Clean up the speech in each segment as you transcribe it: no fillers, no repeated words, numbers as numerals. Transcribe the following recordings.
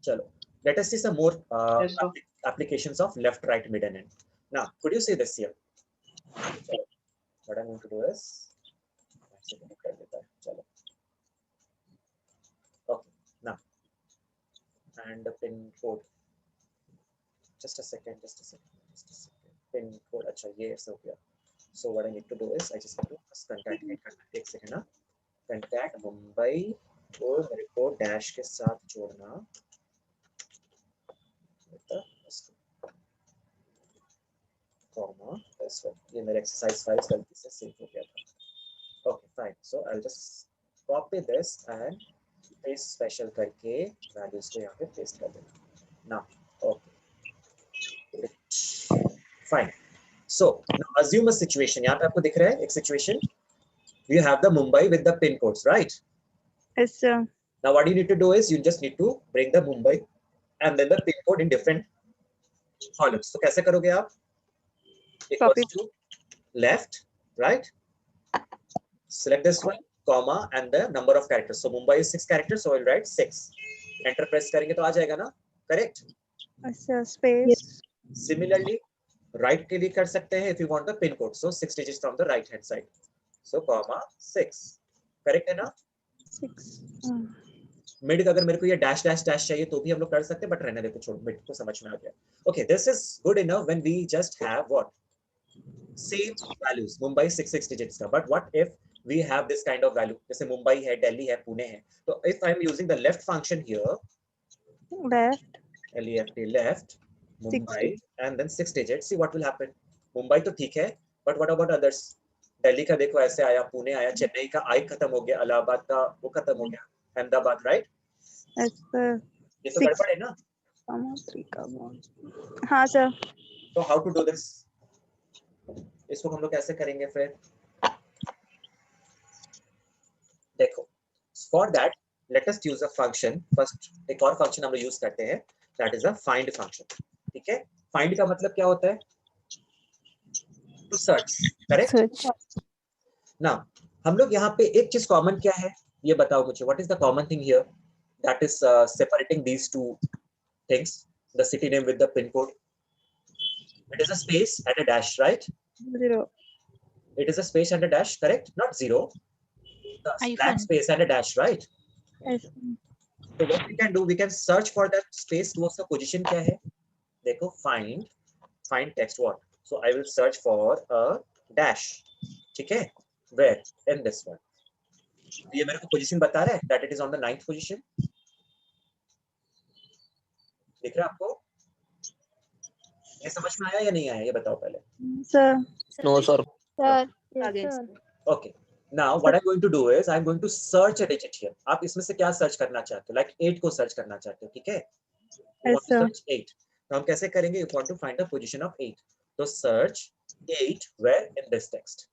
चलो, let us see some more Yes, sir. applications of left, right, mid and end. Now, could you see this here? चलो, what I'm going to do is, चलो, okay, now, and the pin code. Just a second. Pin code, अच्छा ये ऐसे हो गया. So what I need to do is, I just need to contact करना. एक second ना. Contact Mumbai को मेरे को dash के साथ जोड़ना. Comma, this one. ये मेरे exercise files गलती से save हो गया था. Okay, fine. So I'll just copy this and paste special करके values को यहाँ पे paste कर देना. Now, okay. Fine. So now assume a situation. यहाँ पे आपको दिख रहा है एक situation. You have the Mumbai with the pin codes, right? Yes, sir. Now what you need to do is you just need to bring the Mumbai and then the pin code in different columns. So कैसे करोगे आप? Equals to left, right? Select this one, comma and the number of characters. So Mumbai is 6 characters, so I'll write 6. Enter press करेंगे तो आ जाएगा ना? Correct? Yes, sir. Space. Yes. Similarly, right के लिए कर सकते हैं if you want the pin code. So 6 digits from the right hand side. So comma 6. Correct है ना? 6. मिड का अगर मेरे को ये डैश डैश डैश चाहिए तो भी हम लोग कर सकते हैं, बट रहने देते, छोड़, मिड को समझ में आ गया. Okay, this is good enough when we just have what same values. Mumbai 6 digits का, but what if we have this kind of value, जैसे मुंबई है, दिल्ली है, पुणे है. तो if I am using the left function here, Left. left left Mumbai and then 6 digits, see what will happen. Mumbai तो ठीक है, but what about others? Delhi का देखो ऐसे आया, पुणे आया, चेन्नई का आई खत्म हो गया, इलाहाबाद का वो खत्म हो गया, अहमदाबाद, राइट? Yes, sir. ये तो गड़बड़ है ना? 3. हाँ sir. तो हाउ टू डू दिस? इसको हम लोग कैसे करेंगे फिर? देखो, for that let us use a function. First एक और फंक्शन हम लोग यूज करते हैं, that is a find function. ठीक है, फाइंड का मतलब क्या होता है? To search, correct? नाउ हम लोग यहाँ पे एक चीज कॉमन क्या है ये बताओ मुझे. What is the common thing here that is separating these two things, the city name with the pin code? It is a space and a dash, right? 0. It is a space and a dash, correct? Not 0. The blank space and a dash, right? Yes. So what we can do, we can search for that space. तो उसका position क्या है? देखो, find text what? So I will search for a dash. ठीक है? Where? In this one. ये मेरे को पोजीशन बता रहा है that it is on the 9th position. दिख रहा है आपको? ये समझ में आया या नहीं आया, ये बताओ पहले. Sir. No, sir. Sir. Yes, Yes, sir. sir. Okay. Now what I'm going to do is I'm going to search a digit here. आप इसमें से क्या सर्च करना चाहते हो? Like 8 को सर्च करना चाहते हो, ठीक है? You want to search 8. तो हम कैसे करेंगे? You want to find the position of 8. तो search 8 where in this text.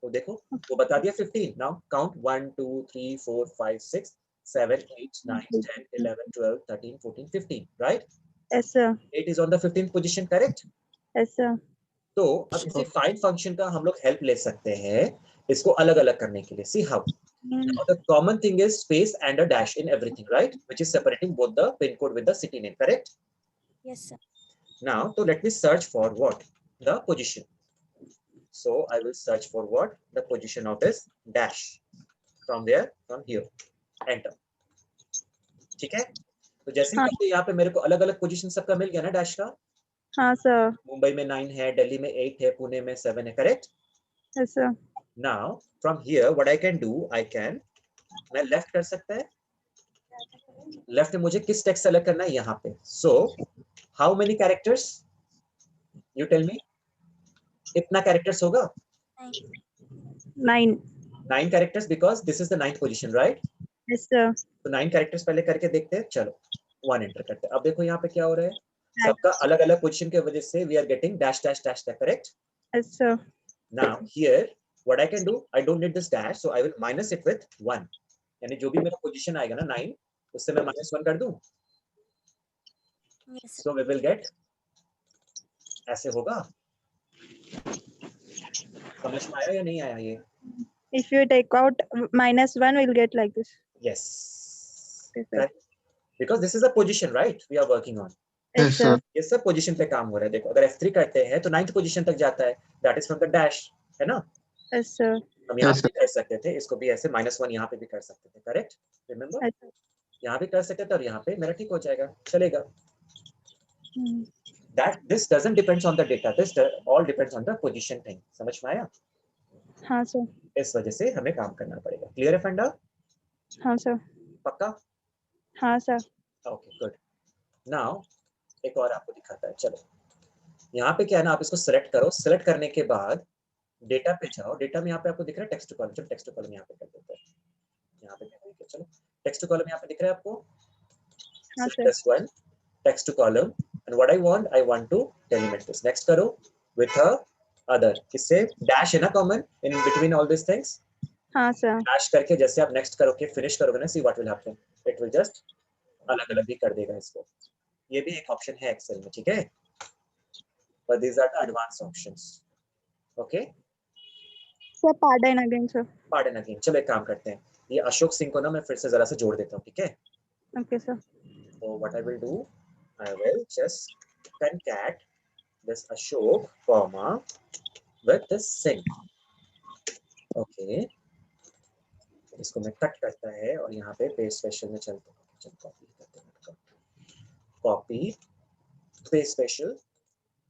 तो देखो, वो बता दिया 15. Now count 1, 2, 3, 4, 5, 6, 7, 8, 9, 10, 11, 12, 13, 14, 15, right? Yes, sir. 8 is on the 15th position, correct? Yes, sir. तो अब इसी फाइंड फंक्शन का हम लोग हेल्प ले सकते हैं इसको अलग अलग करने के लिए. See how. Now the common thing is space and a dash in everything, right? Which is separating both the pin code with the city name, correct? Yes, sir. Now, so let me search for what? The position. So I will search for what? The position of this dash. From where? From here. Enter. ठीक है? तो जैसे ही यहाँ पे मेरे को अलग अलग पोजीशन सबका मिल गया ना डैश का. हाँ sir. मुंबई में 9 है, दिल्ली में 8 है, पुणे में 7 है, correct? Yes, sir. Now from here what I can do, मैं लेफ्ट कर सकता है. लेफ्ट में मुझे किस टेक्स्ट सेलेक्ट करना है यहाँ पे. So how many characters? You tell me. कितना कैरेक्टर्स होगा? 9. 9 characters because this is the 9th position, right? Yes, sir. तो 9 कैरेक्टर्स पहले करके देखते हैं. चलो 1 एंटर करते हैं. अब देखो यहाँ पे क्या हो रहा है, सबका अलग अलग पोजीशन की वजह से we are getting dash dash dash, correct? Yes, sir. Now here what I can do, I don't need this dash, so I will minus it with 1. यानी जो भी मेरा पोजीशन आएगा ना 9, उससे मैं -1 कर दूं. Yes, sir. So we will get ऐसे होगा. समझ में आया या नहीं आया ये? If you take out -1, we'll get like this. Yes. Yes, sir. Correct. because this is a position, right? We are working on. Yes, sir. ये सब पोजीशन पे काम हो रहा है. देखो अगर F3 करते हैं तो 9th पोजीशन तक जाता है. That is from the dash, है ना? Yes, sir. हम यहाँ पे कर सकते थे, इसको भी ऐसे -1 यहाँ पे भी कर सकते थे. करेक्ट? रिमेम्बर? Yes, sir. यहाँ भी कर सकते थे और यहाँ पे मेरा ठीक हो जाएगा. चलेगा. Hmm. That this doesn't depends on the data. This all depends on the position thing. समझ में आया? हाँ सर. इस वजह से हमें काम करना पड़ेगा. क्लियर है फंडा? हाँ सर. पक्का? हाँ सर. Okay good. नाउ एक और आपको दिखाता है. चलो यहाँ पे क्या है ना, आप इसको सेलेक्ट करो. सेलेक्ट करने के बाद डेटा पे जाओ. डेटा में यहाँ पे आपको दिख रहा है टेक्स्ट टू कॉलम. चलो टेक्स्ट टू कॉलम यहाँ पे कर देते हैं. यहाँ पे देखो. चलो टेक्स्ट टू कॉलम यहाँ पे दिख रहा है आपको. हाँ sir. This one text to column, and what I want to delimit this. Next करो with a other. किससे dash है ना common in between all these things. हाँ सर. dash करके जैसे आप next करोगे finish करोगे ना, see what will happen. It will just अलग-अलग भी कर देगा इसको. ये भी एक ऑप्शन है एक्सेल में, ठीक है? But these are the advanced options. Okay? Sir, pardon again, sir. Pardon again. चलो एक काम करते हैं. ये अशोक सिंह को ना मैं फिर से जरा से जोड़ देता हूँ, ठीक है? Okay, sir. So what I will do, I will just concat this Ashok, comma, with this Singh. Okay. इसको मैं कट करता है और यहाँ पे पेस्ट स्पेशल में चलता हूँ. चल कॉपी करते हैं. Copy, paste special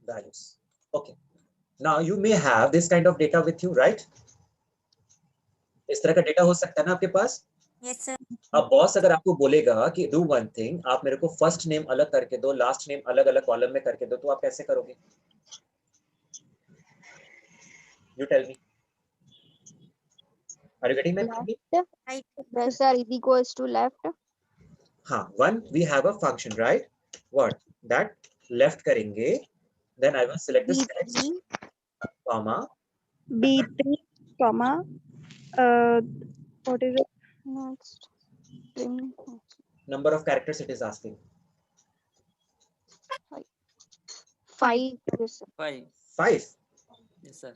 values. Okay. Now you may have this kind of data with you, right? इस तरह का डेटा हो सकता है ना आपके पास? Yes, sir. अब बॉस अगर आपको बोलेगा कि डू वन थिंग, आप मेरे को फर्स्ट नेम अलग करके दो, लास्ट नेम अलग अलग कॉलम में करके दो, तो आप कैसे करोगे? You tell me. Are you getting my point? Right. Yes, sir. Is equals to left. हाँ, one we have a function, right? What that left करेंगे, then I will select this text, B3. Comma, B3, comma, what is it? Next. String. Number of characters it is asking. 5. Yes, sir. 5. 5. Yes, sir.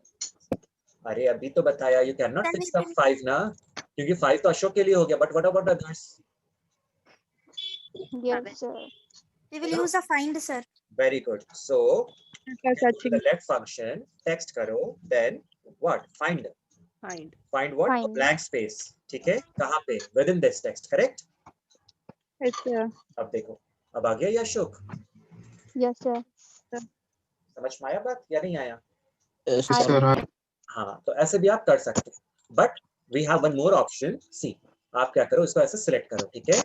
अरे अभी तो बताया, you can not fix the 5 ना, क्योंकि 5 तो अशोक के लिए हो गया. But what about others? Yes, sir. We will use a find, sir. Very good. So After searching. the let function text करो, then what? Find what? Find. A blank space. ठीक है? कहाँ पे? Within this text, correct? Yes, sir. अब देखो, अब आ गया ये अशोक. Yes, sir. समझ में आया बात या नहीं आया? Yes, I- sir. हाँ, तो ऐसे भी आप कर सकते हो. But we have one more option. See, आप क्या करो, इसको ऐसे select करो, ठीक है?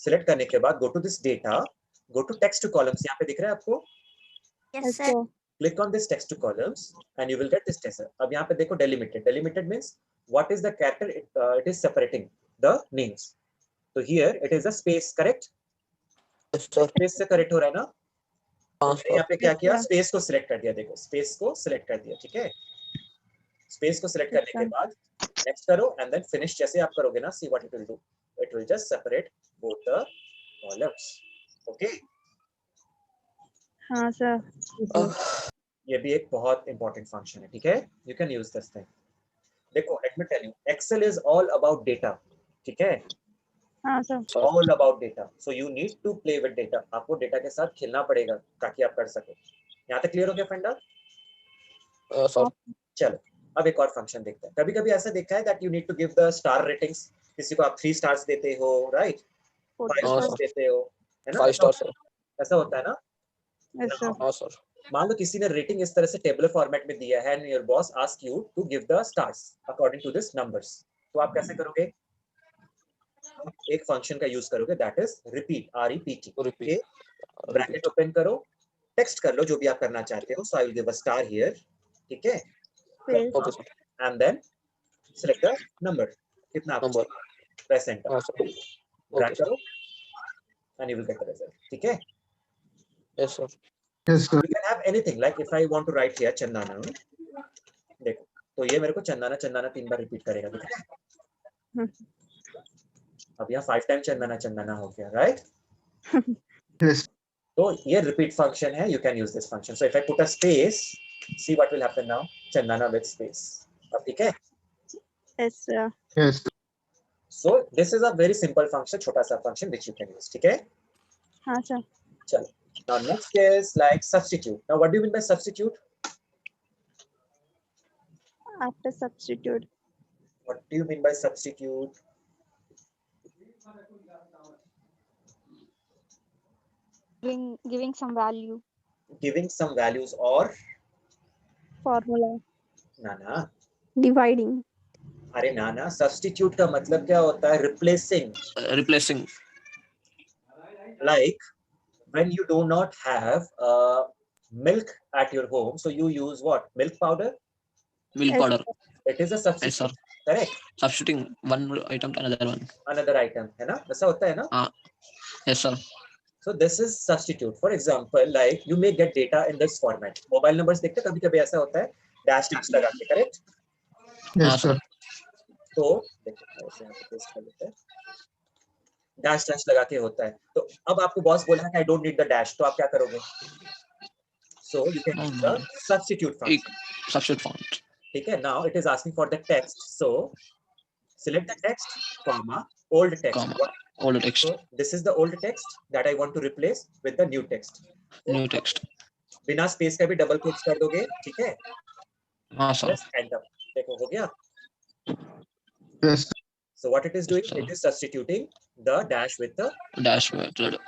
Select करने के बाद go to this data, go to text to columns. यहाँ पे दिख रहा है आपको? Yes, Yes, sir. sir. Click on this text to columns and you will get this text. अब यहाँ पे देखो delimited. Delimited means what is the character it is separating the names. So here it is a space, correct? Yes, sir. Space से correct हो रहा है ना? हाँ, मैंने यहाँ sir. पे क्या किया? Yes, Space को select कर दिया. देखो, space को select कर दिया, ठीक है? Space को select करने के sir. बाद next करो and then finish जैसे आप करोगे ना, see what it will do. It will just separate both the columns. Okay? हाँ sir. ये भी एक बहुत इंपॉर्टेंट फंक्शन है, ठीक है? You can use this thing. देखो, let me tell you, Excel is all about data, ठीक है? हाँ sir. All about data. So you need to play with data. आपको डेटा के साथ खेलना पड़ेगा ताकि आप कर सको. यहाँ तक क्लियर हो गया फंडा? Sir. चलो, अब एक और फंक्शन देखते हैं. कभी कभी ऐसा देखा है that you need to give the star ratings. किसी को आप 3 स्टार्स देते हो, राइट? 5 हाँ, स्टार्स sir. देते हो, है ना? 5 star, sir. ऐसा होता है ना? Yes, sir. हाँ, sir. मान लो किसी ने रेटिंग इस तरह से टेबलर फॉर्मेट में दिया है and your boss ask you to give the stars according to this numbers. तो आप कैसे करोगे? एक फंक्शन का यूज करोगे, that is repeat, REPT. Repeat. Bracket open करो, टेक्स्ट कर लो जो भी आप करना चाहते हो. So I will give a star here, ठीक है? Space. Okay, sir. And then select the number. कितना आपको Number. चाहिए? प्रेस एंटर, हाँ, sir. Drag Okay, sir. करो and you will get the result, ठीक है? Yes, sir. Yes, sir. You can have anything, like if I want to write here Chandana, देखो तो ये मेरे को चंदाना चंदाना 3 बार रिपीट करेगा, ठीक है? अब यहाँ 5 टाइम चंदाना चंदाना हो गया, राइट? Yes. तो ये रिपीट फंक्शन है. You can use this function. So if I put a space, C what will happen now. Chandana with space. अब ठीक है? Yes, sir. Yes. So this is a very simple function, छोटा सा function which you can use. ठीक है? हाँ sir. चलो. Now next is like substitute. Now what do you mean by substitute? After substitute. What do you mean by substitute? Giving some value. Giving some values or Formula. ना Dividing. अरे ना substitute का मतलब क्या होता है? Replacing. Replacing. Like when you do not have milk at your home, so you use what? Milk powder. Milk Yes, powder. It is a Yes, sir. substitute. Correct. Substituting one item to another one. Another item है ना? ऐसा होता है ना? Yes, sir. So this is substitute. For example, like you may get data in this format. Mobile numbers देखते हैं कभी-कभी ऐसा होता है dash लगा के, correct? Yes, sir. तो देखो ऐसे यहाँ पे पेस्ट कर लेते हैं. dash लगा के होता है. तो अब आपको बॉस बोला है कि I don't need the dash, तो आप क्या करोगे? So you can use the substitute function. Substitute font. ठीक है? Now it is asking for the text. So select the text, comma, old text. Comma. Old text. So this is the old text that I want to replace with the new text. New text. बिना space का भी double click कर दोगे, ठीक है? हाँ sir. Press enter. देखो हो गया. Yes, sir. So what it is doing? Sir. It is substituting the dash with the. Dash method.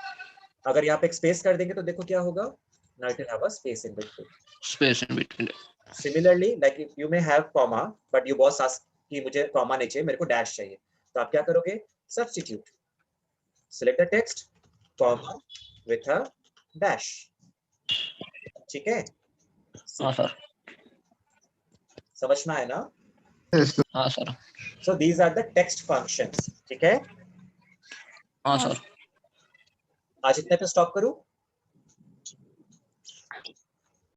अगर यहाँ पे एक स्पेस कर देंगे तो देखो क्या होगा? Now it will have a space in between. Space in between. Similarly, like if you may have comma, but you boss ask कि मुझे comma नहीं चाहिए, मेरे को dash चाहिए. तो आप क्या करोगे? Substitute. Select the text, comma with a dash. ठीक है? हाँ सर. समझ में आया ना? Yes, sir. हाँ sir. So these are the text functions. ठीक है? हाँ सर. आज इतने पे स्टॉप करूं?